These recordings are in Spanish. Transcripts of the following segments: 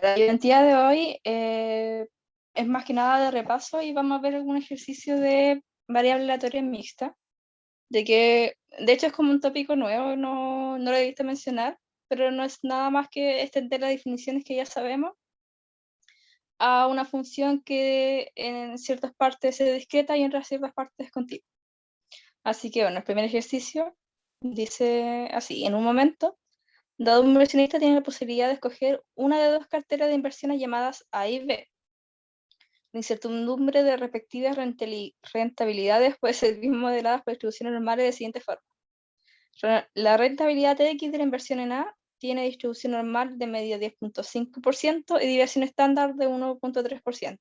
La identidad de hoy es más que nada de repaso y vamos a ver algún ejercicio de variable aleatoria mixta, de que de hecho es como un tópico nuevo, no lo debiste mencionar, pero no es nada más que extender las definiciones que ya sabemos a una función que en ciertas partes es discreta y en otras ciertas partes es continua. Así que bueno, el primer ejercicio dice así: en un momento dado, un inversionista tiene la posibilidad de escoger una de dos carteras de inversiones llamadas A y B. La incertidumbre de respectivas rentabilidades puede ser bien modelada por distribuciones normales de siguiente forma. La rentabilidad X de la inversión en A tiene distribución normal de media 10.5% y desviación estándar de 1.3%.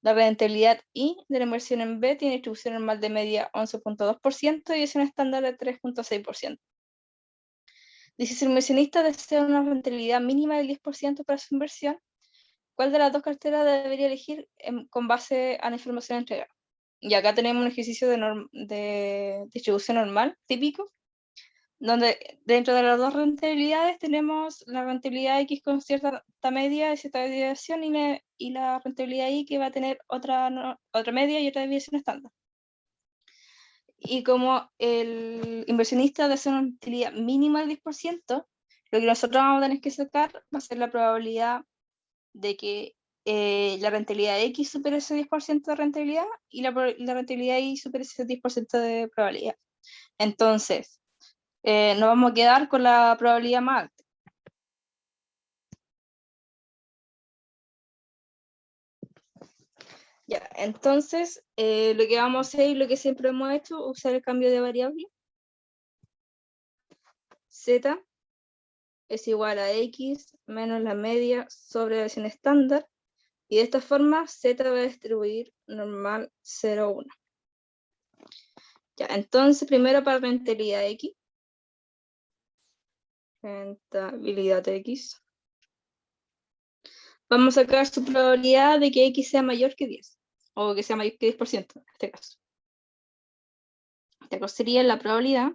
La rentabilidad Y de la inversión en B tiene distribución normal de media 11.2% y desviación estándar de 3.6%. Dice: si el inversionista desea una rentabilidad mínima del 10% para su inversión, ¿cuál de las dos carteras debería elegir con base a la información entregada? Y acá tenemos un ejercicio de distribución normal típico, donde dentro de las dos rentabilidades tenemos la rentabilidad X con cierta media y cierta desviación, y la rentabilidad Y que va a tener otra media y otra desviación estándar. Y como el inversionista desea una rentabilidad mínima del 10%, lo que nosotros vamos a tener que sacar va a ser la probabilidad de que la rentabilidad X supere ese 10% de rentabilidad y la rentabilidad Y supere ese 10% de probabilidad. Entonces, nos vamos a quedar con la probabilidad más alta. Ya, entonces, lo que vamos a hacer y lo que siempre hemos hecho, usar el cambio de variable. Z es igual a X menos la media sobre la desviación estándar, y de esta forma Z va a distribuir normal 0, 1. Ya, entonces primero para rentabilidad X. Rentabilidad X. Vamos a sacar su probabilidad de que X sea mayor que 10, o que sea mayor que 10% en este caso. Esta sería la probabilidad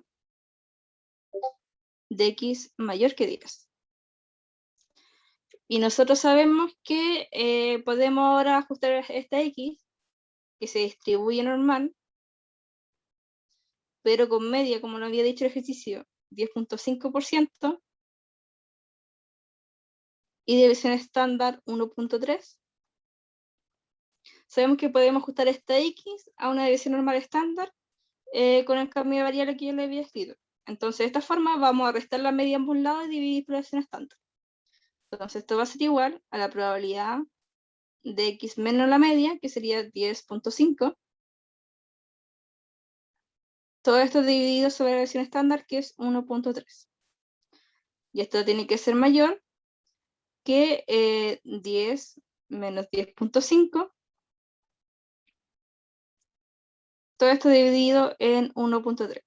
de X mayor que 10. Y nosotros sabemos que podemos ahora ajustar esta X, que se distribuye normal, pero con media, como lo había dicho el ejercicio, 10.5%, y desviación estándar 1.3. Sabemos que podemos ajustar esta X a una desviación normal estándar con el cambio de variable que yo le había escrito. Entonces, de esta forma vamos a restar la media a ambos lados y dividir por la desviación estándar. Entonces, esto va a ser igual a la probabilidad de X menos la media, que sería 10.5. Todo esto dividido sobre la desviación estándar, que es 1.3. Y esto tiene que ser mayor que 10 menos 10.5. Todo esto dividido en 1.3.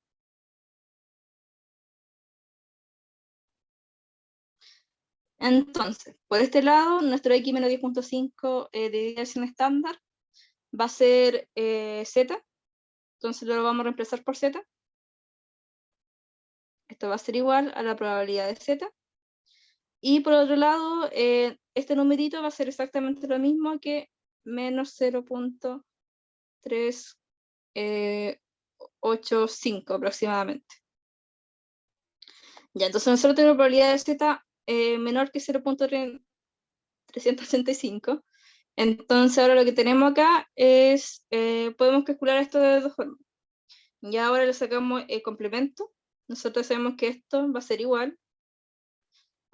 Entonces, por este lado, nuestro X menos 10.5 de desviación estándar va a ser Z. Entonces lo vamos a reemplazar por Z. Esto va a ser igual a la probabilidad de Z. Y por otro lado, este numerito va a ser exactamente lo mismo que menos 0.385 aproximadamente. Ya, entonces nosotros tenemos probabilidad de Z menor que 0.385. Entonces ahora lo que tenemos acá es, podemos calcular esto de dos formas. Y ahora le sacamos el complemento. Nosotros sabemos que esto va a ser igual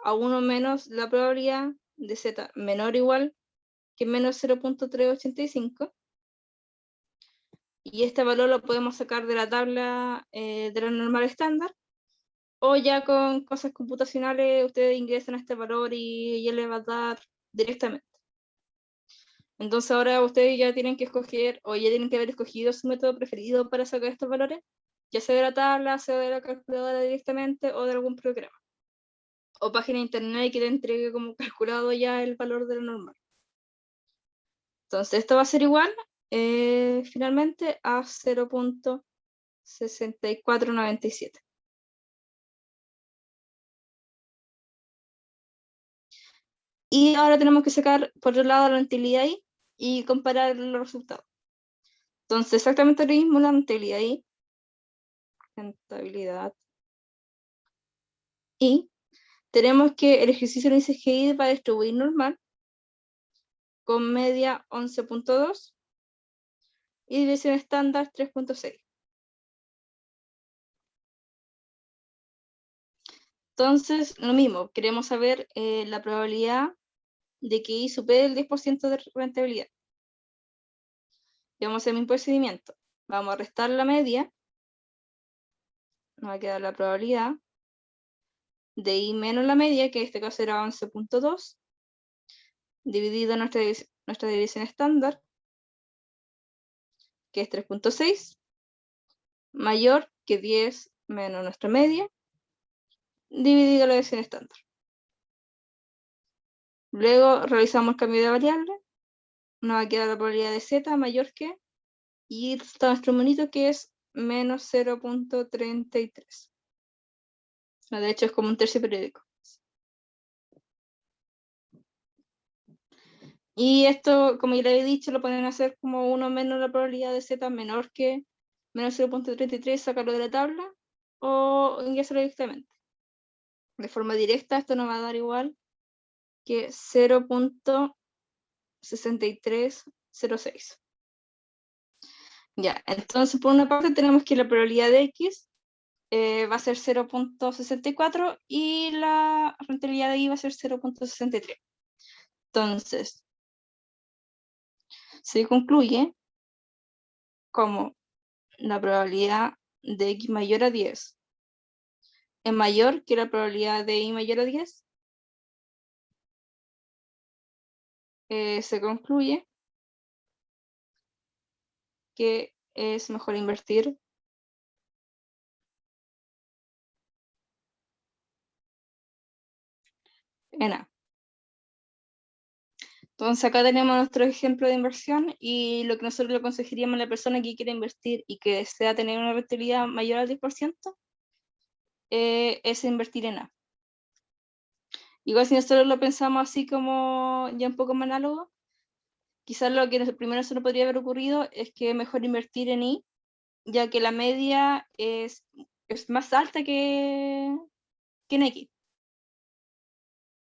a 1 menos la probabilidad de Z menor o igual que menos 0.385. Y este valor lo podemos sacar de la tabla de la normal estándar, o ya con cosas computacionales ustedes ingresan este valor y ya le va a dar directamente. Entonces ahora ustedes ya tienen que escoger, o ya tienen que haber escogido su método preferido para sacar estos valores, ya sea de la tabla, sea de la calculadora directamente o de algún programa o página de internet que te entregue como calculado ya el valor de lo normal. Entonces esto va a ser igual finalmente a 0.6497. Y ahora tenemos que sacar por otro lado la rentabilidad I y comparar los resultados. Entonces, exactamente lo mismo la rentabilidad I. Rentabilidad I. Tenemos que el ejercicio del índice GI va a distribuir normal con media 11.2 y división estándar 3.6. Entonces, lo mismo, queremos saber la probabilidad de que I supere el 10% de rentabilidad. Y vamos a hacer el mismo procedimiento. Vamos a restar la media. Nos va a quedar la probabilidad de I menos la media, que en este caso era 11.2, dividido nuestra división estándar, que es 3.6, mayor que 10 menos nuestra media, dividido la división estándar. Luego realizamos el cambio de variable, nos va a quedar la probabilidad de Z mayor que, y está nuestro monito que es menos 0.33. De hecho es como un tercio periódico. Y esto, como ya le he dicho, lo pueden hacer como 1 menos la probabilidad de Z menor que menos 0.33, sacarlo de la tabla, o ingresarlo directamente. De forma directa esto nos va a dar igual que 0.6306. Ya, entonces por una parte tenemos que la probabilidad de X va a ser 0.64 y la rentabilidad de Y va a ser 0.63. Entonces, se concluye como la probabilidad de X mayor a 10 es mayor que la probabilidad de Y mayor a 10. Se concluye que es mejor invertir en A. Entonces acá tenemos nuestro ejemplo de inversión y lo que nosotros le aconsejaríamos a la persona que quiere invertir y que desea tener una rentabilidad mayor al 10%, es invertir en A. Igual si nosotros lo pensamos así como ya un poco más análogo, quizás lo que primero se nos podría haber ocurrido es que es mejor invertir en I, ya que la media es más alta que en X.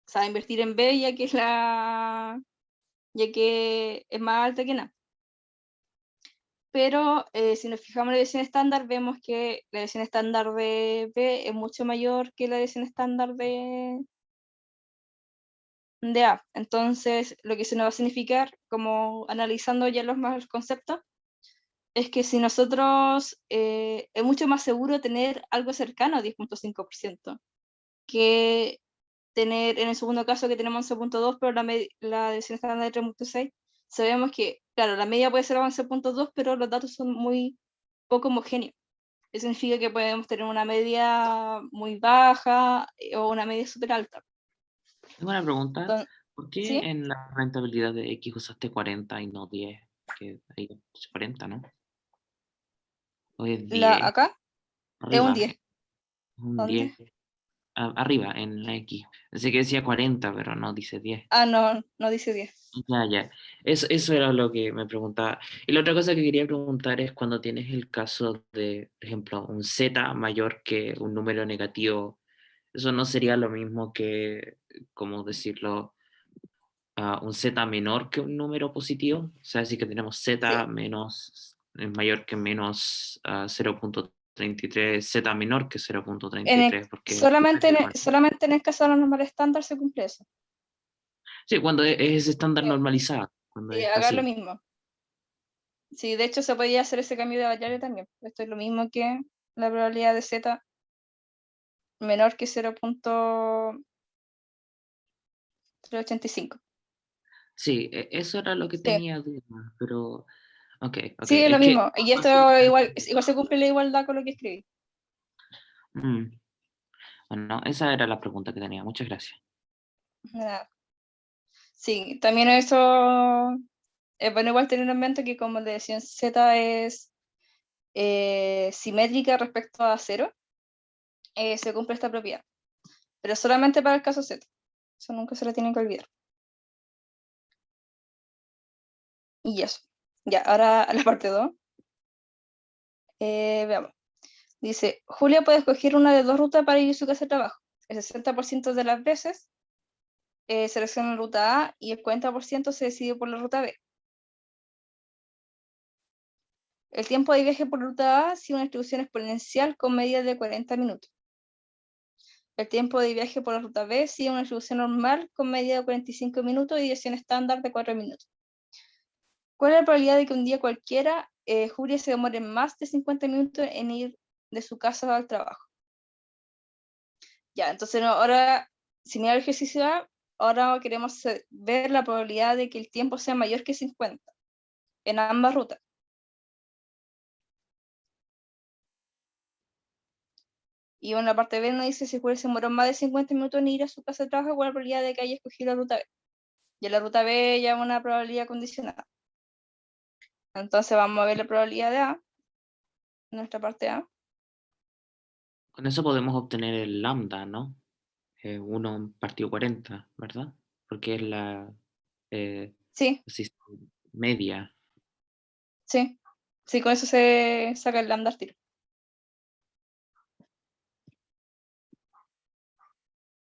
O sea, invertir en B ya que es más alta que en A. Pero si nos fijamos en la división estándar, vemos que la división estándar de B es mucho mayor que la división estándar de A. Entonces, lo que se nos va a significar, como analizando ya los más conceptos, es que si nosotros es mucho más seguro tener algo cercano a 10.5% que tener en el segundo caso que tenemos 11.2, pero la división estándar de 3.6, sabemos que, claro, la media puede ser 11.2, pero los datos son muy poco homogéneos. Eso significa que podemos tener una media muy baja o una media súper alta. Tengo una pregunta. Entonces, ¿Por qué ¿sí? en la rentabilidad de X usaste 40 y no 10? Que ahí es 40, ¿no? ¿O es 10? Acá es un Arriba, 10. un ¿Dónde? 10. Arriba, en la X. Pensé que decía 40, pero no, dice 10. Ah, no, no dice 10. Ya, ya. Eso era lo que me preguntaba. Y la otra cosa que quería preguntar es cuando tienes el caso de, por ejemplo, un Z mayor que un número negativo, ¿eso no sería lo mismo que, cómo decirlo, un Z menor que un número positivo? O sea, si que tenemos Z Sí. menos, es mayor que menos 0.33, Z menor que 0.33, porque... Solamente en el caso de la normal estándar se cumple eso. Sí, cuando es estándar Sí, normalizado, cuando sí, está haga lo así. mismo. Sí, de hecho se podía hacer ese cambio de variable también. Esto es lo mismo que la probabilidad de Z menor que 0.385. Sí, eso era lo que Sí, tenía duda, pero ok, ok. sí, es lo Es que mismo. Y esto igual se cumple la igualdad con lo que escribí. mm, bueno, esa era la pregunta que tenía. Muchas gracias. Nada. Sí, también eso es bueno igual tener en mente que como le decía, Z es simétrica respecto a 0, se cumple esta propiedad. Pero solamente para el caso Z. Eso nunca se lo tiene que olvidar. Y eso. Ya, ahora a la parte 2. Veamos. Dice, Julia puede escoger una de dos rutas para ir a su casa de trabajo. El 60% de las veces selecciona la ruta A y el 40% se decide por la ruta B. El tiempo de viaje por ruta A sigue una distribución exponencial con medida de 40 minutos. El tiempo de viaje por la ruta B sigue una distribución normal con medida de 45 minutos y dirección estándar de 4 minutos. ¿Cuál es la probabilidad de que un día cualquiera Julia se demore más de 50 minutos en ir de su casa al trabajo? Ya, entonces ahora, si mira el ejercicio A, ahora queremos ver la probabilidad de que el tiempo sea mayor que 50 en ambas rutas. Y en la parte B nos dice si Julia se demoró más de 50 minutos en ir a su casa de trabajo, ¿cuál es la probabilidad de que haya escogido la ruta B? Y en la ruta B ya es una probabilidad condicionada. Entonces vamos a ver la probabilidad de A, nuestra parte A. Con eso podemos obtener el lambda, ¿no? 1 partido 40, ¿verdad? Porque es la Sí, así, media. sí. Sí, con eso se saca el lambda al tiro.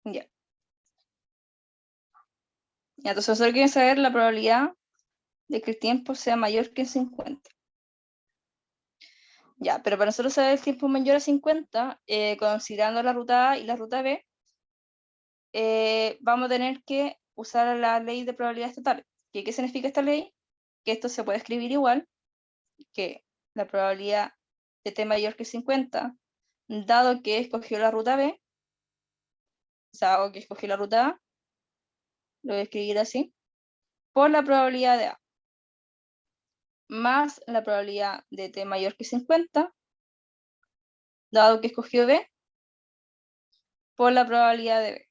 Ya. Ya, entonces nosotros queremos saber la probabilidad de que el tiempo sea mayor que 50. Ya, pero para nosotros saber el tiempo mayor a 50, considerando la ruta A y la ruta B, vamos a tener que usar la ley de probabilidades totales. ¿Qué significa esta ley? Que esto se puede escribir igual, que la probabilidad de t mayor que 50, dado que escogió la ruta B, o sea, o que escogió la ruta A, lo voy a escribir así, por la probabilidad de A, más la probabilidad de t mayor que 50, dado que escogió B, por la probabilidad de B.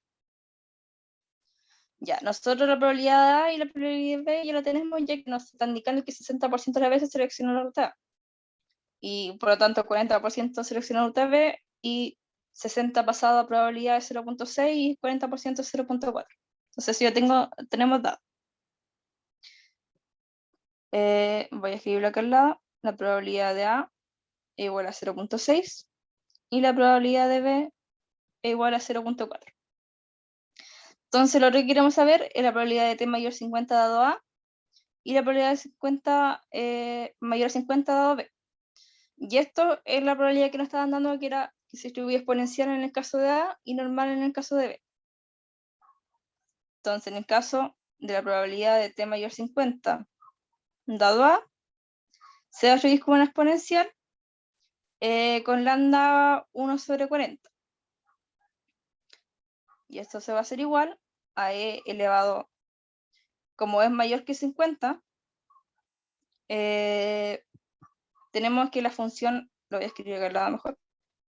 Ya, nosotros la probabilidad de A y la probabilidad de B ya la tenemos, ya que nos están indicando que 60% de las veces selecciona la ruta A. Y por lo tanto 40% selecciona la ruta B y 60 pasado a probabilidad de 0.6 y 40% 0.4. Entonces si yo tenemos dados. Voy a escribirlo acá al lado. La probabilidad de A es igual a 0.6 y la probabilidad de B es igual a 0.4. Entonces lo que queremos saber es la probabilidad de T mayor 50 dado A y la probabilidad de 50 mayor a 50 dado B. Y esto es la probabilidad que nos estaban dando, que era que se distribuye exponencial en el caso de A y normal en el caso de B. Entonces, en el caso de la probabilidad de t mayor 50 dado A, se va a escribir como una exponencial con lambda 1 sobre 40. Y esto se va a hacer igual a e elevado, como es mayor que 50, tenemos que la función, lo voy a escribir acá al lado mejor,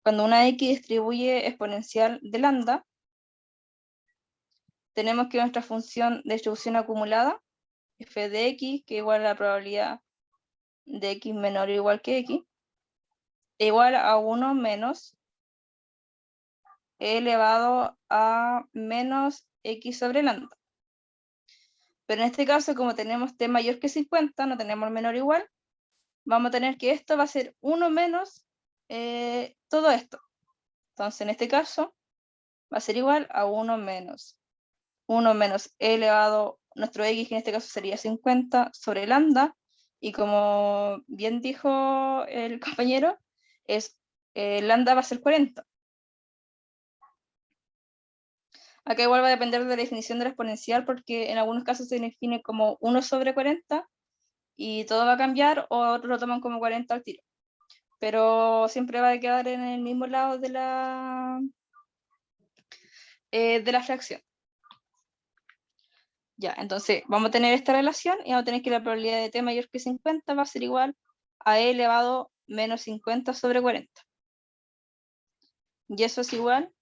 cuando una x distribuye exponencial de lambda, tenemos que nuestra función de distribución acumulada, f de x, que es igual a la probabilidad de x menor o igual que x, igual a 1 menos e elevado a menos x sobre lambda. Pero en este caso, como tenemos t mayor que 50, no tenemos el menor igual, vamos a tener que esto va a ser 1 menos todo esto. Entonces, en este caso, va a ser igual a 1 menos e elevado, nuestro x, que en este caso sería 50 sobre lambda, y como bien dijo el compañero, es lambda va a ser 40. Acá igual va a depender de la definición de la exponencial, porque en algunos casos se define como 1 sobre 40 y todo va a cambiar, o otros lo toman como 40 al tiro. Pero siempre va a quedar en el mismo lado de la fracción. Ya, entonces vamos a tener esta relación y vamos a tener que la probabilidad de t mayor que 50 va a ser igual a e elevado menos 50 sobre 40. Y eso es igual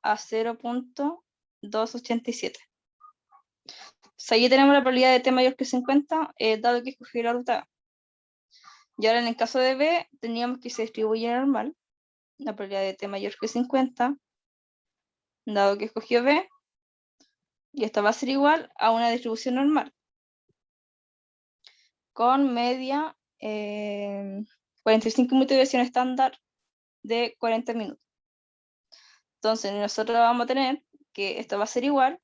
a 0.287. Entonces aquí tenemos la probabilidad de t mayor que 50, dado que escogí la ruta A. Y ahora en el caso de B, teníamos que se distribuye normal, la probabilidad de t mayor que 50, dado que escogió B, y esto va a ser igual a una distribución normal. con media 45 minutos de versión estándar de 40 minutos. Entonces nosotros vamos a tener que esto va a ser igual.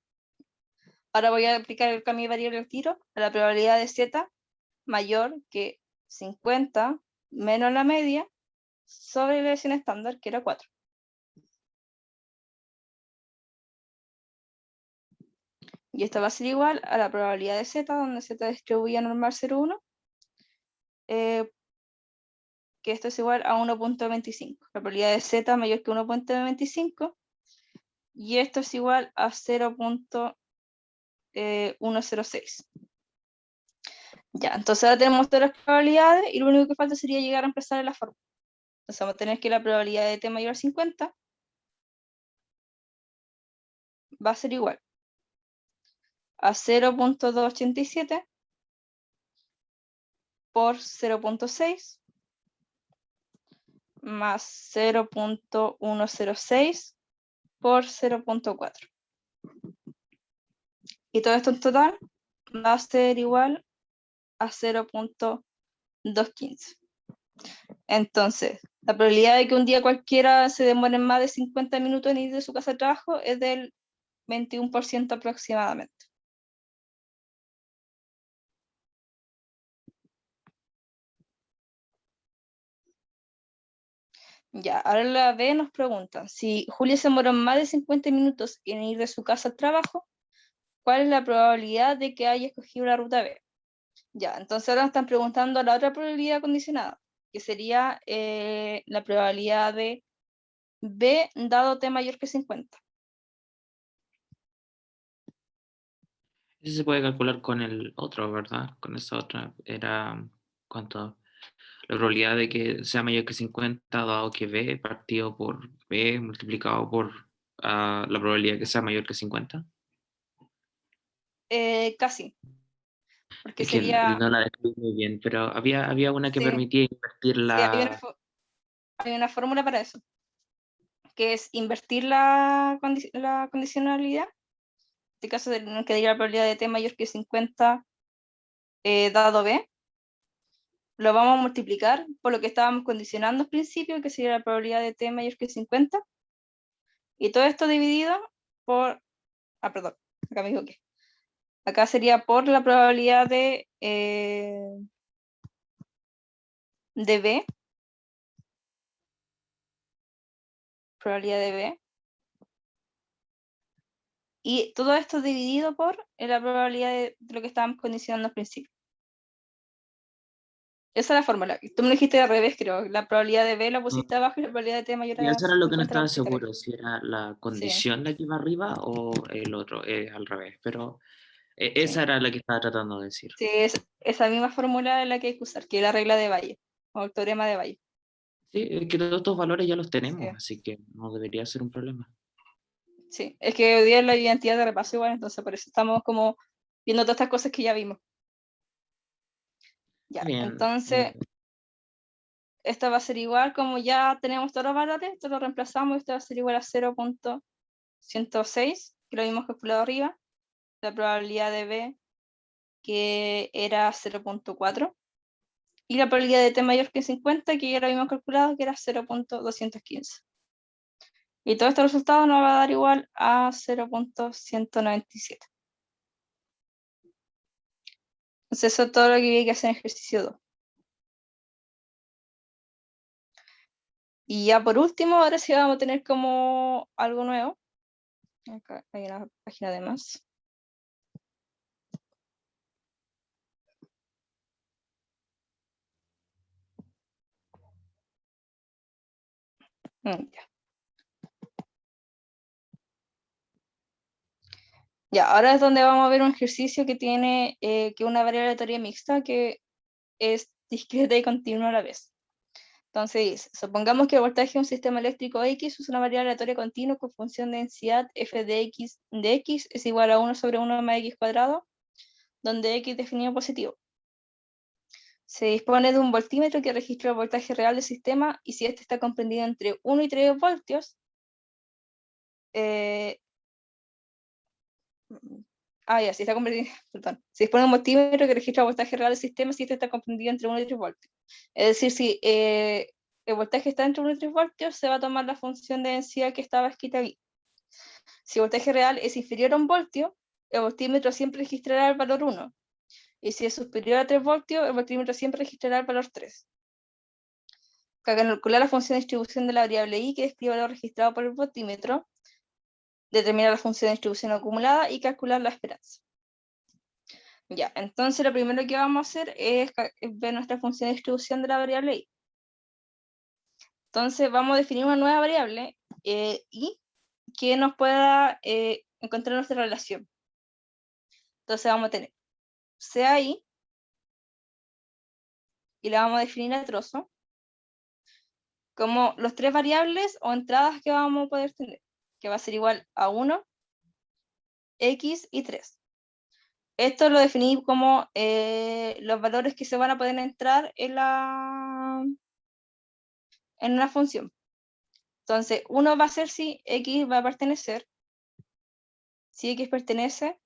Ahora voy a aplicar el cambio de variable al tiro a la probabilidad de z mayor que 50 menos la media sobre la versión estándar, que era 4. Y esto va a ser igual a la probabilidad de z, donde z distribuye normal 0,1, que esto es igual a 1.25. La probabilidad de z mayor que 1.25, y esto es igual a 0.106. Ya, entonces ahora tenemos todas las probabilidades y lo único que falta sería llegar a reemplazar en la fórmula. Entonces vamos a tener que la probabilidad de t mayor a 50 va a ser igual a 0.287 por 0.6 más 0.106 por 0.4. Y todo esto en total va a ser igual a 0.215. Entonces, la probabilidad de que un día cualquiera se demore más de 50 minutos en ir de su casa al trabajo es del 21% aproximadamente. Ya, ahora la B nos pregunta, si Julia se demoró más de 50 minutos en ir de su casa al trabajo, ¿cuál es la probabilidad de que haya escogido la ruta B? Ya, entonces ahora nos están preguntando la otra probabilidad condicionada, que sería la probabilidad de B dado t mayor que 50. Eso se puede calcular con el otro, ¿verdad? Con esa otra era, ¿cuánto? La probabilidad de que sea mayor que 50 dado que B partido por B multiplicado por la probabilidad de que sea mayor que 50. Casi, porque Es que sería, no la describí muy bien, pero había una que sí, permitía invertir sí, la... hay una fórmula para eso, que es invertir la condicionalidad. En este caso, que diga la probabilidad de t mayor que 50 dado B, lo vamos a multiplicar por lo que estábamos condicionando al principio, que sería la probabilidad de t mayor que 50, y todo esto dividido por, perdón, acá me equivoqué. Acá sería por la probabilidad de B, probabilidad de B, y todo esto dividido por la probabilidad de lo que estábamos condicionando al principio. Esa es la fórmula. Tú me lo dijiste al revés, creo. La probabilidad de B la pusiste abajo y la probabilidad de t mayor Y a eso era lo que no 50 la estaba pusiste arriba. seguro, si era la Sí, condición la que iba arriba o el otro, al revés, pero esa sí. era la que estaba tratando de decir. Sí, es esa misma fórmula es la que hay que usar, que es la regla de Bayes, o el teorema de Bayes. Sí, es que todos estos valores ya los Sí, tenemos, así que no debería ser un problema. sí. Es que hoy día es la identidad de repaso igual, entonces por eso estamos como viendo todas estas cosas que ya vimos. Ya, Bien, entonces esto va a ser igual, como ya tenemos todos los valores, esto lo reemplazamos, esto va a ser igual a 0.106, que lo habíamos calculado arriba, la probabilidad de B, que era 0.4, y la probabilidad de t mayor que 50, que ya lo habíamos calculado, que era 0.215. Y todo este resultado nos va a dar igual a 0.197. Entonces eso es todo lo que hay que hacer en ejercicio 2. Y ya por último, ahora sí vamos a tener como algo nuevo. Acá hay una página de más. Ya. Ya, ahora es donde vamos a ver un ejercicio que tiene que una variable aleatoria mixta que es discreta y continua a la vez. Entonces dice, supongamos que el voltaje de un sistema eléctrico X es una variable aleatoria continua con función de densidad f de x es igual a 1 sobre 1 más x cuadrado, donde x definido positivo. Se dispone de un voltímetro que registra el voltaje real del sistema y si este está comprendido entre 1 y 3 voltios, Ya, si está comprendido, perdón. Si dispone de un multímetro que registra el voltaje real del sistema, si este está comprendido entre 1 y 3 voltios. Es decir, si el voltaje está entre 1 y 3 voltios, se va a tomar la función de densidad que estaba escrita aquí. Si el voltaje real es inferior a 1 voltio, el voltímetro siempre registrará el valor 1. Y si es superior a 3 voltios, el voltímetro siempre registrará el valor 3. Para calcular la función de distribución de la variable I, que describe el valor registrado por el voltímetro, determinar la función de distribución acumulada y calcular la esperanza. Ya, entonces lo primero que vamos a hacer es ver nuestra función de distribución de la variable I. Entonces vamos a definir una nueva variable I que nos pueda encontrar nuestra relación. Entonces vamos a tener sea I y la vamos a definir a trozo como los tres variables o entradas que vamos a poder tener, que va a ser igual a 1, X y 3. Esto lo definí como los valores que se van a poder entrar en una función. Entonces, uno va a ser si X va a pertenecer, si X pertenece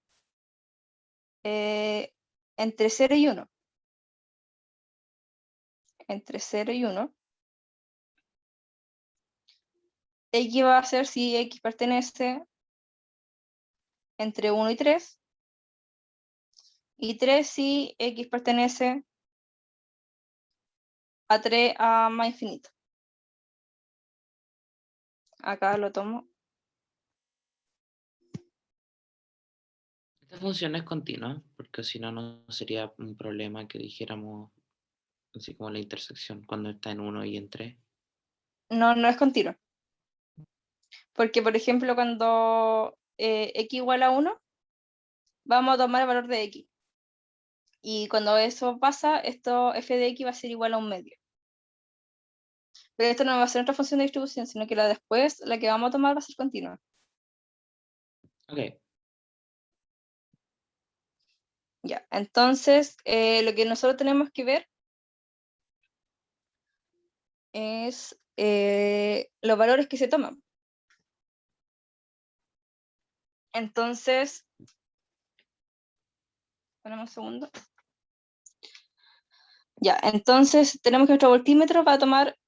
entre 0 y 1. Entre 0 y 1. X va a ser si X pertenece entre 1 y 3. Y 3 si X pertenece a 3 a más infinito. Acá lo tomo. Esta función es continua, porque si no, no sería un problema que dijéramos así como la intersección cuando está en 1 y en 3. No, no es continuo. Porque, por ejemplo, cuando X igual a 1, vamos a tomar el valor de X. Y cuando eso pasa, esto f de X va a ser igual a 1 medio. Pero esto no va a ser nuestra función de distribución, sino que la después, la que vamos a tomar va a ser continua. Ok. Ya, entonces lo que nosotros tenemos que ver es los valores que se toman. Entonces, ponemos un segundo. Ya, entonces tenemos que nuestro voltímetro va a tomar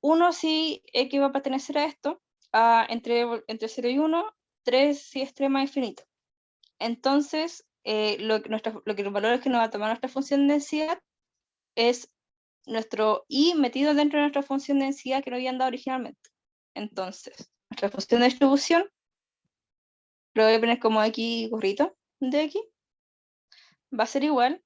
1 si X va a pertenecer a esto, entre 0 y 1, 3 si es 3 más infinito. Entonces, lo que los valores que nos va a tomar nuestra función de densidad es nuestro I metido dentro de nuestra función de densidad que nos habían dado originalmente. Entonces, nuestra función de distribución, lo voy a poner como X gorrito de X, va a ser igual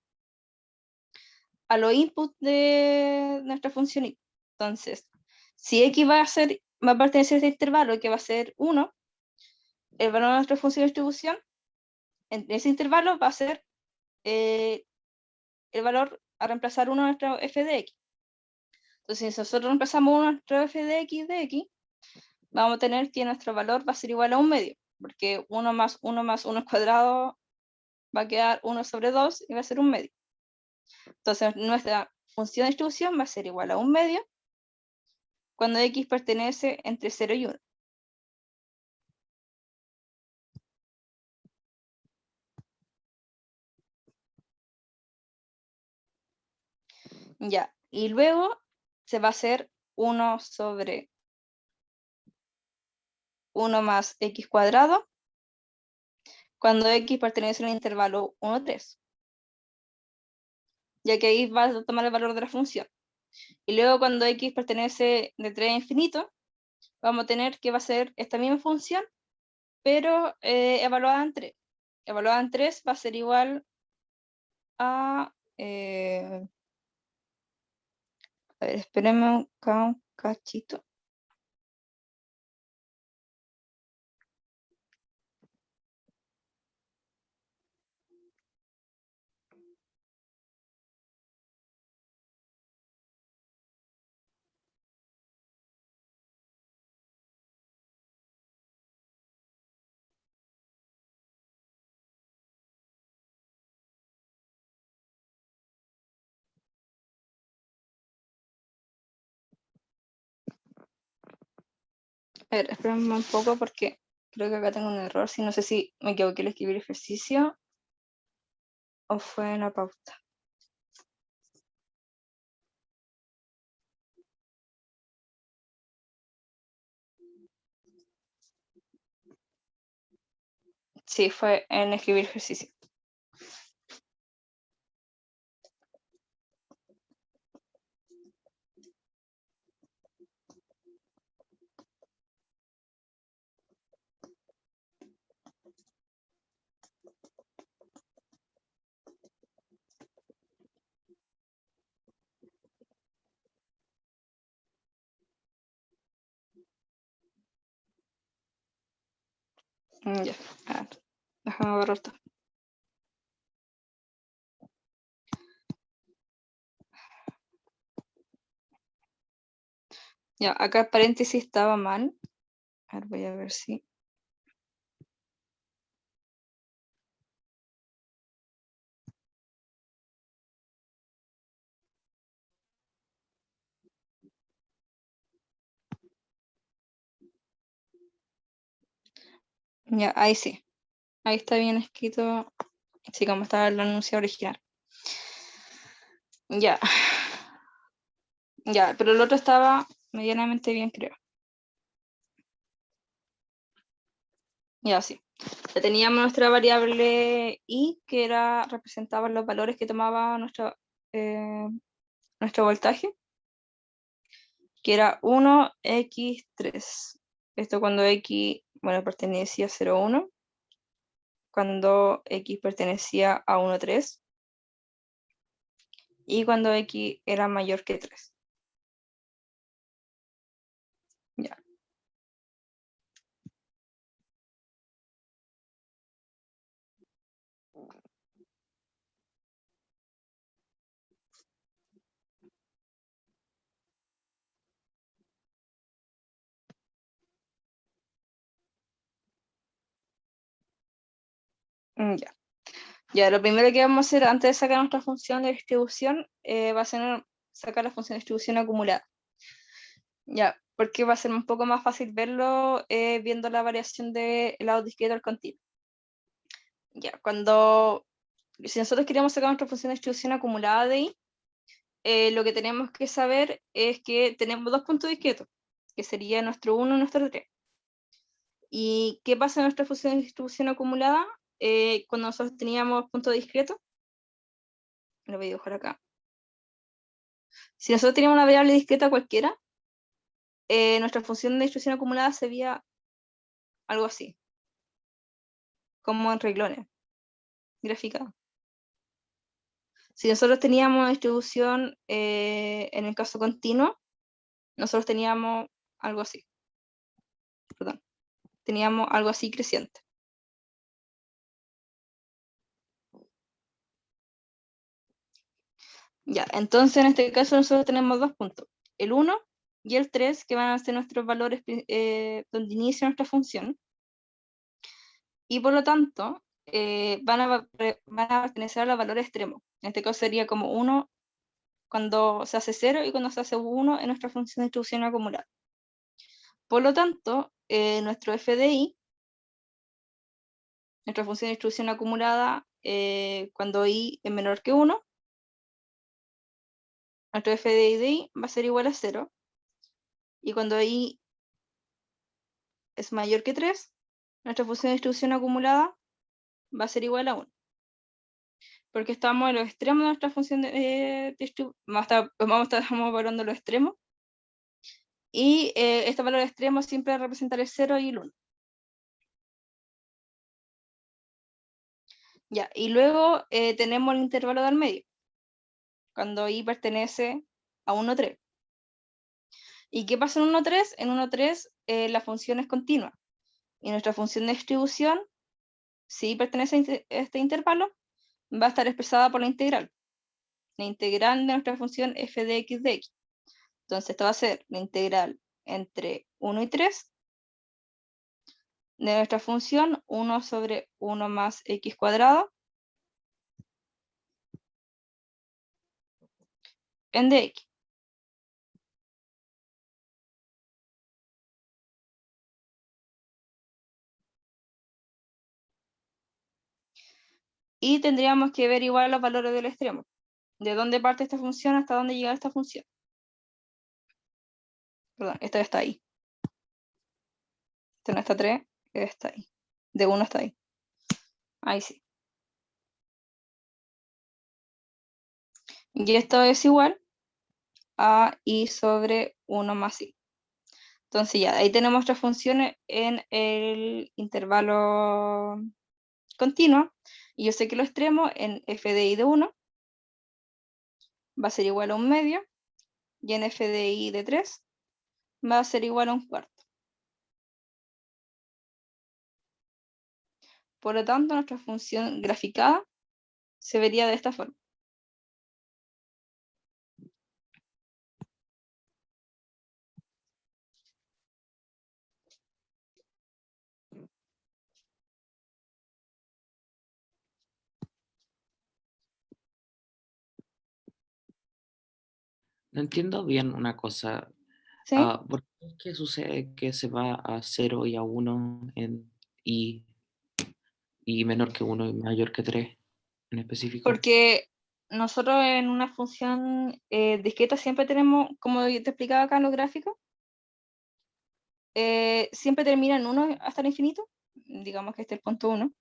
a los inputs de nuestra función I. Entonces, si X va a pertenecer a este intervalo, que va a ser 1, el valor de nuestra función de distribución en ese intervalo va a ser el valor a reemplazar 1 a nuestro f de x. Entonces, si nosotros reemplazamos 1 a nuestro f de x, vamos a tener que nuestro valor va a ser igual a 1 medio, porque 1 más 1 más 1 al cuadrado va a quedar 1 sobre 2 y va a ser 1 medio. Entonces, nuestra función de distribución va a ser igual a 1 medio cuando x pertenece entre 0 y 1. Ya, y luego se va a hacer 1 sobre 1 más x cuadrado cuando x pertenece al intervalo 1, 3, ya que ahí va a tomar el valor de la función. Y luego cuando x pertenece de 3 a infinito, vamos a tener que va a ser esta misma función, pero evaluada en 3. Evaluada en 3 va a ser igual a... a ver, espérenme un cachito. A ver, espérenme un poco porque Creo que acá tengo un error, si no sé si me equivoqué al escribir ejercicio o fue en la pauta. Sí, fue en escribir ejercicio. Ya, a ver, déjame borrar esto. Ya, acá el paréntesis estaba mal. A ver, voy a ver si. Ya, ahí sí. Ahí está bien escrito. Sí, como estaba el anuncio original. Ya. Ya, pero el otro estaba medianamente bien, creo. Ya, sí. Ya teníamos nuestra variable i, que era representaba los valores que tomaba nuestro voltaje, que era 1x3. Esto cuando x, bueno, pertenecía a 0,1, cuando x pertenecía a 1,3 y cuando x era mayor que 3. Ya. Ya. Ya, lo primero que vamos a hacer antes de sacar nuestra función de distribución va a ser sacar la función de distribución acumulada. Ya, porque va a ser un poco más fácil verlo viendo la variación del lado discreto al continuo. Ya, si nosotros queremos sacar nuestra función de distribución acumulada de I, lo que tenemos que saber es que tenemos dos puntos discretos, que sería nuestro 1 y nuestro 3. ¿Y qué pasa en nuestra función de distribución acumulada? Cuando nosotros teníamos puntos discretos, lo voy a dibujar acá. Si nosotros teníamos una variable discreta cualquiera, nuestra función de distribución acumulada sería algo así, como en renglones, graficado. Si nosotros teníamos distribución en el caso continuo, nosotros teníamos algo así, perdón, teníamos algo así creciente. Ya, entonces en este caso nosotros tenemos dos puntos, el 1 y el 3, que van a ser nuestros valores donde inicia nuestra función, y por lo tanto van a pertenecer a los valores extremos. En este caso sería como 1 cuando se hace 0 y cuando se hace 1 en nuestra función de distribución acumulada. Por lo tanto, nuestro FDI, nuestra función de distribución acumulada, cuando i es menor que 1, nuestro FDI de i va a ser igual a 0, y cuando i es mayor que 3, nuestra función de distribución acumulada va a ser igual a 1. Porque estamos en los extremos de nuestra función de distribución, estamos evaluando los extremos, y este valor extremo siempre va a representar el 0 y el 1. Ya, y luego tenemos el intervalo del medio, cuando i pertenece a 1,3. ¿Y qué pasa en 1,3? En 1,3 la función es continua, y nuestra función de distribución, si pertenece a este intervalo, va a estar expresada por la integral de nuestra función f de x de x. Entonces esto va a ser la integral entre 1 y 3 de nuestra función 1 sobre 1 más x cuadrado en dx. Y tendríamos que ver igual los valores del extremo. De dónde parte esta función hasta dónde llega esta función. Perdón, esta está ahí. Esta no está 3, está ahí. De 1 hasta ahí. Ahí sí. Y esto es igual a i sobre 1 más i. Entonces ya, ahí tenemos nuestras funciones en el intervalo continuo. Y yo sé que lo extremo en f de i de 1 va a ser igual a un medio. Y en f de i de 3 va a ser igual a un cuarto. Por lo tanto, nuestra función graficada se vería de esta forma. No entiendo bien una cosa. ¿Sí? ¿Por qué es que sucede que se va a 0 y a 1 y menor que 1 y mayor que 3 en específico? Porque nosotros en una función discreta siempre tenemos, como te explicaba acá en los gráficos, siempre termina en 1 hasta el infinito. Digamos que este es el punto 1.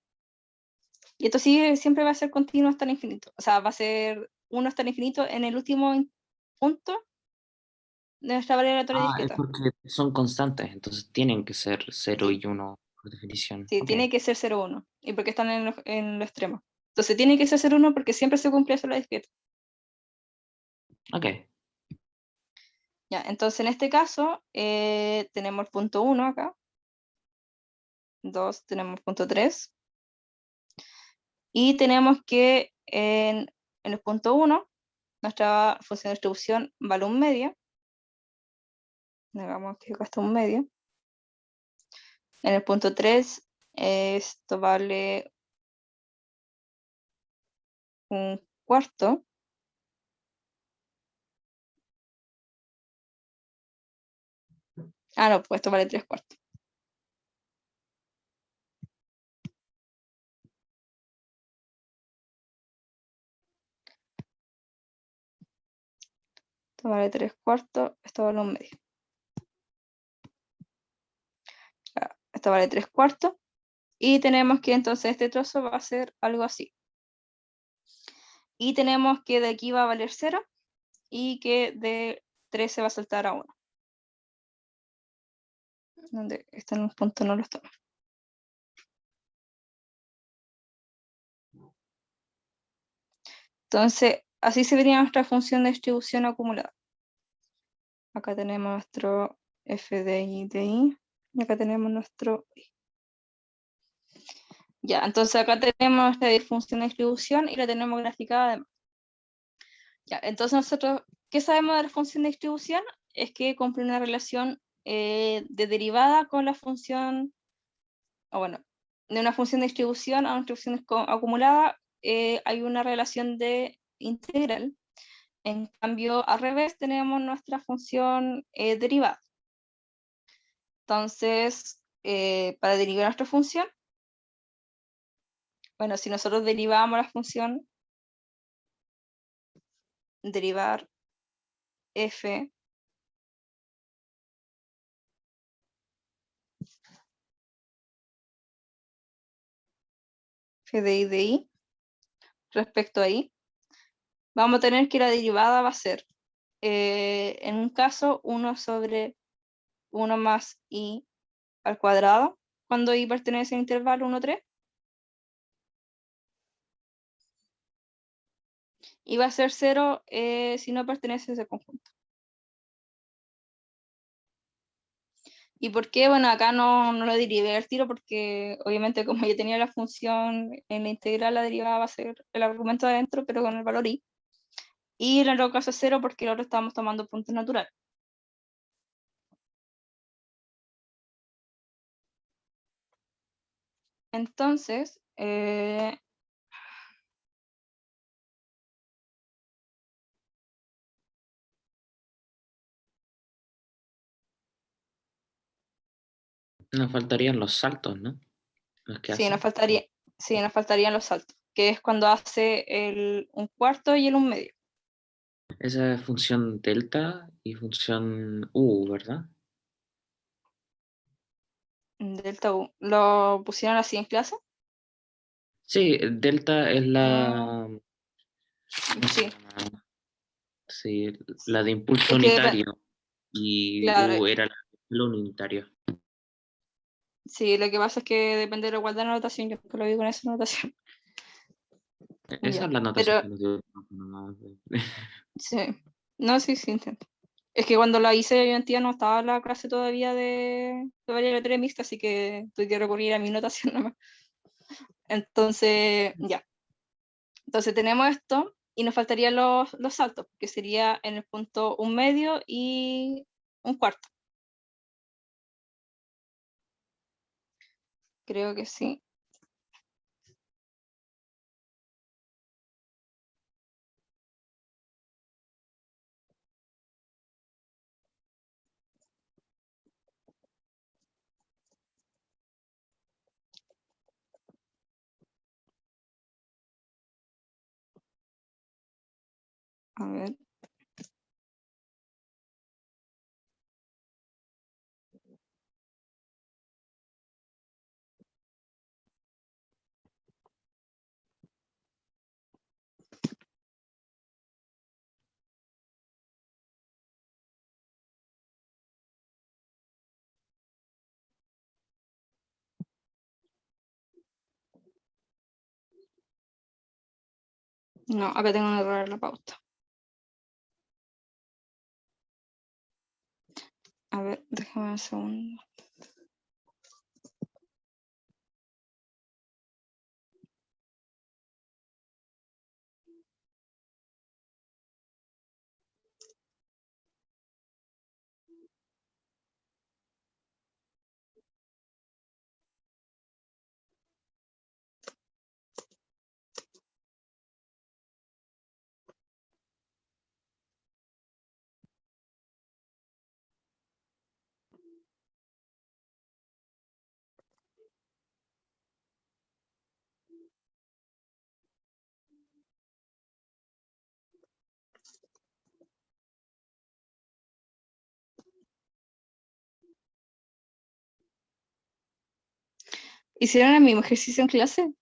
Y esto sí siempre va a ser continuo hasta el infinito. O sea, va a ser 1 hasta el infinito en el último punto de nuestra variable aleatoria Es discreta. porque son constantes, entonces tienen que ser 0 Sí, y 1 por definición. sí, Ok, tiene que ser 0, 1. Y porque están en lo extremo. Entonces tiene que ser 0, 1 porque siempre se cumple eso en la discreta. ok. Ya, entonces en este caso tenemos el punto 1 acá. 2, tenemos punto 3. Y tenemos que en el punto 1, nuestra función de distribución vale un medio. Digamos que acá está un medio. En el punto 3, esto vale un cuarto. Ah, no, pues esto vale 3 cuartos. Esto vale 3 cuartos, esto vale un medio. Esto vale 3 cuartos. Y tenemos que entonces este trozo va a ser algo así. Y tenemos que de aquí va a valer 0 y que de 3 se va a saltar a 1. Donde está en un punto no lo está. Entonces, así se vería nuestra función de distribución acumulada. Acá tenemos nuestro f de i de i. Y acá tenemos nuestro i. Ya, entonces acá tenemos nuestra función de distribución y la tenemos graficada además. Ya, entonces nosotros, ¿qué sabemos de la función de distribución? Es que cumple una relación de derivada con la función, o bueno, de una función de distribución a una distribución acumulada hay una relación de integral. En cambio, al revés tenemos nuestra función derivada. Entonces, para derivar nuestra función, bueno, si nosotros derivamos la función, derivar f de i de i respecto a i, vamos a tener que la derivada va a ser, en un caso, 1 sobre 1 más i al cuadrado, cuando i pertenece al intervalo 1, 3, y va a ser 0 si no pertenece a ese conjunto. ¿Y por qué? Bueno, acá no lo derivé al tiro porque obviamente como ya tenía la función en la integral, la derivada va a ser el argumento de adentro, pero con el valor i. Y en el otro caso es 0 porque el otro estamos tomando puntos naturales. Entonces, Nos faltarían los saltos, ¿no? Los que sí, hacen. nos faltarían los saltos. que es cuando hace un cuarto y el un medio. Esa es función delta y función U, ¿verdad? Delta U. ¿Lo pusieron así en clase? Sí, delta es Ah, la, ¿cómo se sí. llama? Sí, la de impulso Es que, unitario y claro, U era la unitario. sí, lo que pasa es que depende de la igualdad de notación, yo nunca lo vi con esa notación. Esa Ya, es la notación pero que nos dio. No, sí, no, sí, sí, entiendo. Es que cuando la hice yo en tía no estaba la clase todavía de variable mixta, así que tuve que recurrir a mi notación nomás. Entonces, ya. Entonces tenemos esto y nos faltarían los saltos, que sería en el punto un medio y un cuarto. Creo que sí. A ver. No, acá tengo un error en la pauta. A ver, déjame un segundo. ¿Hicieron el mismo ejercicio en clase?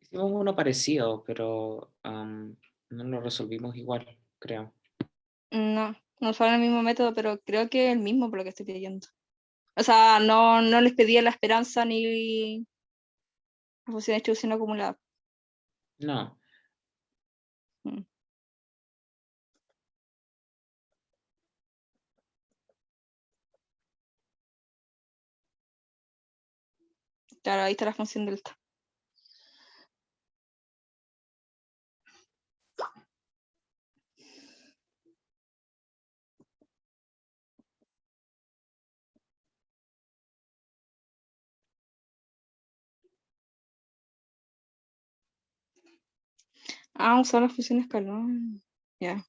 Hicimos uno parecido, pero no lo resolvimos igual, creo. No, no usaron el mismo método, pero creo que es el mismo por lo que estoy pidiendo. O sea, no les pedía la esperanza ni la función de distribución acumulada. No, Mm. Claro, ahí está la función delta. Ah, usar la función escalón. Ya.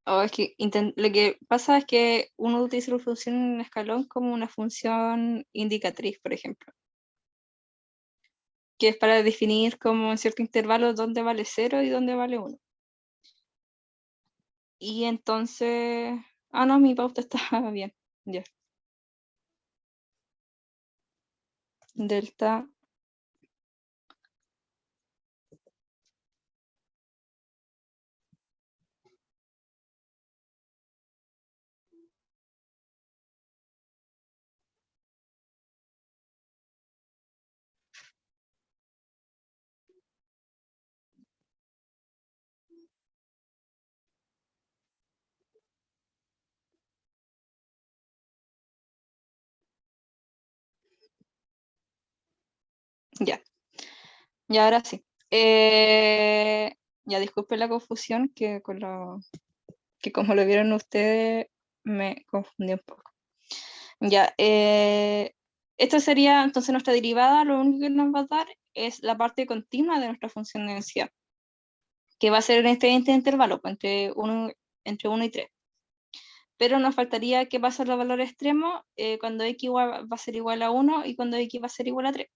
O es que lo que pasa es que uno utiliza la función en escalón como una función indicatriz, por ejemplo, que es para definir como en cierto intervalo dónde vale 0 y dónde vale 1. Y entonces, no, mi pauta está bien. Ya. Delta. Ya. Y ahora sí. Ya disculpen la confusión que como lo vieron ustedes me confundí un poco. Ya. Esto sería, entonces, nuestra derivada, lo único que nos va a dar es la parte continua de nuestra función de densidad, que va a ser en este intervalo, pues, entre 1 y 3. Pero nos faltaría qué pasa en los valores extremos cuando x va a ser igual a 1 y cuando x va a ser igual a 3.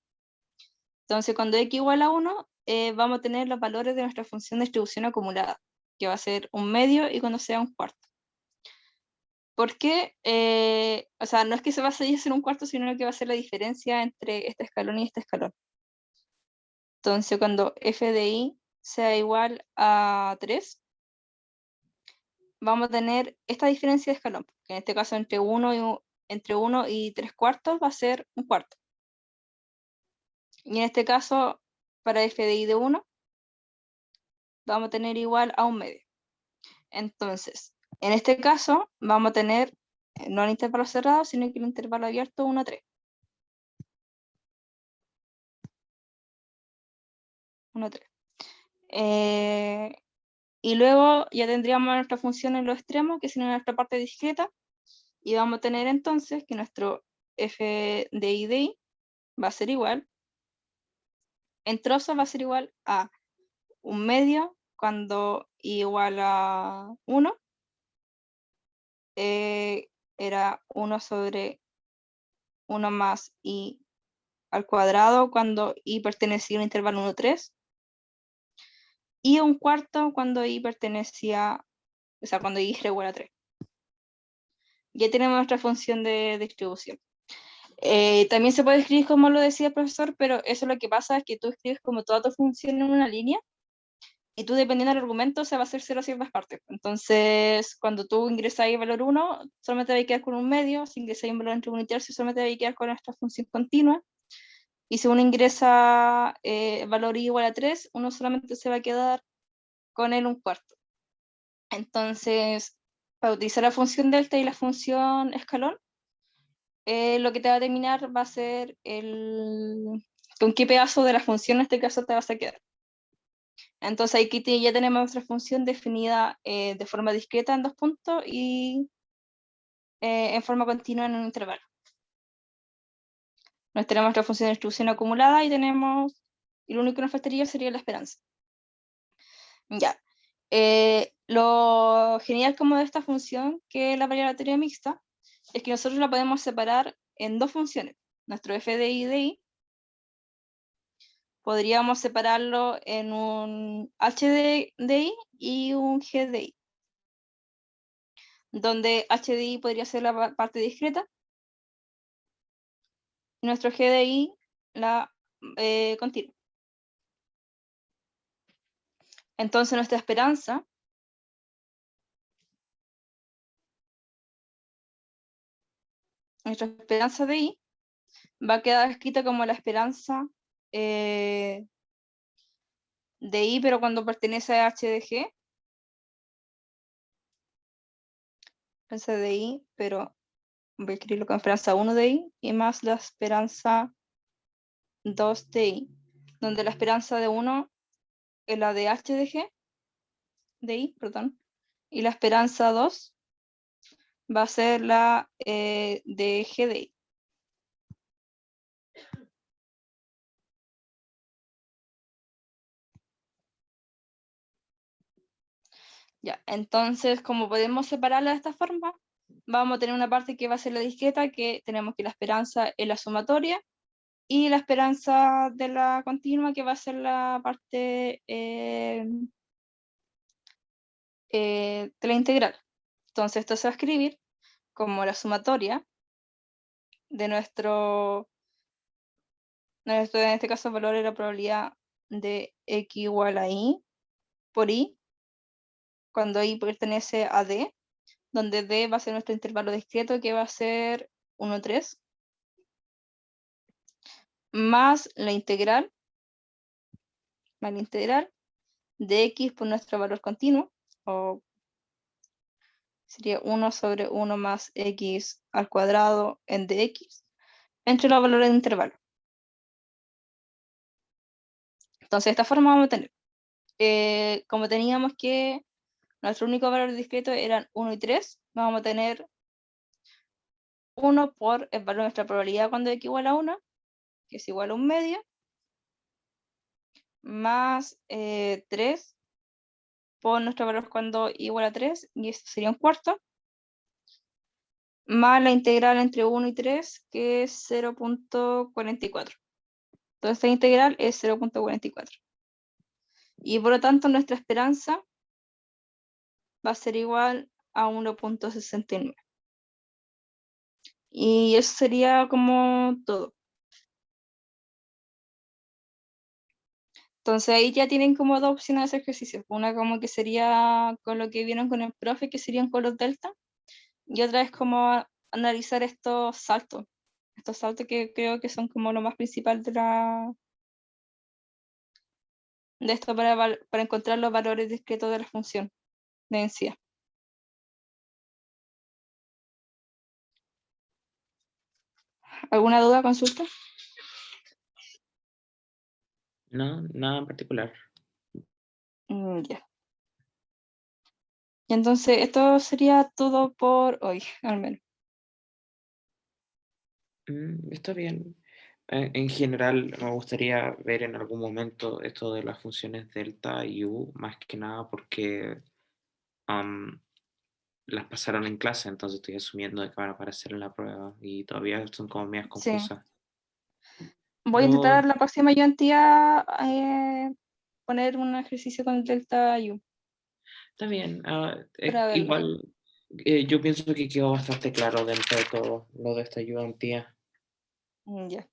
Entonces, cuando x igual a 1, vamos a tener los valores de nuestra función de distribución acumulada, que va a ser un medio y cuando sea un cuarto. Porque, o sea, no es que se va a seguir en un cuarto, sino que va a ser la diferencia entre este escalón y este escalón. Entonces, cuando f de i sea igual a 3, vamos a tener esta diferencia de escalón, que en este caso entre 1 y 3 cuartos va a ser un cuarto. Y en este caso, para f de i de 1, vamos a tener igual a un medio. Entonces, en este caso, vamos a tener no el intervalo cerrado, sino que el intervalo abierto 1 a 3. 1 a 3. Y luego ya tendríamos nuestra función en los extremos, que sería nuestra parte discreta, y vamos a tener entonces que nuestro f de i de i va a ser igual, en trozos va a ser igual a un medio cuando i igual a 1, era 1 sobre 1 más i al cuadrado cuando i pertenecía a un intervalo 1, 3, y un cuarto cuando i pertenecía, o sea, cuando i era igual a 3. Ya tenemos nuestra función de distribución. También se puede escribir como lo decía el profesor, pero eso lo que pasa es que tú escribes como toda tu función en una línea, y tú dependiendo del argumento se va a hacer 0 ciertas partes. Entonces, cuando tú ingresas ahí el valor 1, solamente te va a quedar con un medio. Si ingresas ahí un valor entre 1 y tercio, solamente te va a quedar con nuestra función continua. Y si uno ingresa valor i igual a 3, uno solamente se va a quedar con el un cuarto. Entonces, para utilizar la función delta y la función escalón, lo que te va a determinar va a ser con qué pedazo de la función en este caso te vas a quedar. Entonces aquí ya tenemos nuestra función definida de forma discreta en 2 puntos y en forma continua en un intervalo. Tenemos nuestra función de distribución acumulada y lo único que nos faltaría sería la esperanza. Ya. Lo genial como de esta función, que es la variable aleatoria mixta, es que nosotros la podemos separar en 2 funciones. Nuestro f de i de i podríamos separarlo en un h de i y un g de i, donde h de i podría ser la parte discreta y nuestro g de i la continua. Entonces nuestra esperanza de i va a quedar escrita como la esperanza de i, pero cuando pertenece a h de g, esperanza de i, pero voy a escribirlo con esperanza 1 de i y más la esperanza 2 de i, donde la esperanza de 1 es la de h de i, perdón, y la esperanza 2 va a ser la de g de i. Ya, entonces, como podemos separarla de esta forma, vamos a tener una parte que va a ser la discreta, que tenemos que la esperanza es la sumatoria, y la esperanza de la continua, que va a ser la parte de la integral. Entonces, esto se va a escribir como la sumatoria de en este caso, el valor de la probabilidad de x igual a i por i, cuando i pertenece a d, donde d va a ser nuestro intervalo discreto, que va a ser 1, 3, más la integral de x por nuestro valor continuo, o sería 1 sobre 1 más x al cuadrado en dx, entre los valores de intervalo. Entonces, de esta forma vamos a tener, como teníamos que nuestro único valor discreto eran 1 y 3, vamos a tener 1 por el valor de nuestra probabilidad cuando x igual a 1, que es igual a un medio, más 3 por nuestro valor cuando igual a 3, y esto sería un cuarto, más la integral entre 1 y 3, que es 0.44. Entonces esta integral es 0.44. Y por lo tanto nuestra esperanza va a ser igual a 1.69. Y eso sería como todo. Entonces ahí ya tienen como dos opciones de hacer ejercicios. Una como que sería con lo que vieron con el profe, que serían con los delta. Y otra es como analizar estos saltos. Estos saltos que creo que son como lo más principal de esto para encontrar los valores discretos de la función de densidad. ¿Alguna duda, consulta? No, nada en particular. Ya. Y entonces esto sería todo por hoy, al menos. Está bien. En general, me gustaría ver en algún momento esto de las funciones delta y u, más que nada porque las pasaron en clase, entonces estoy asumiendo de que van a aparecer en la prueba y todavía son como medias Sí. confusas. Voy a Pero intentar la próxima ayudantía poner un ejercicio con delta U está bien. para verlo. Igual, yo pienso que quedó bastante claro dentro de todo lo de esta ayudantía. Ya.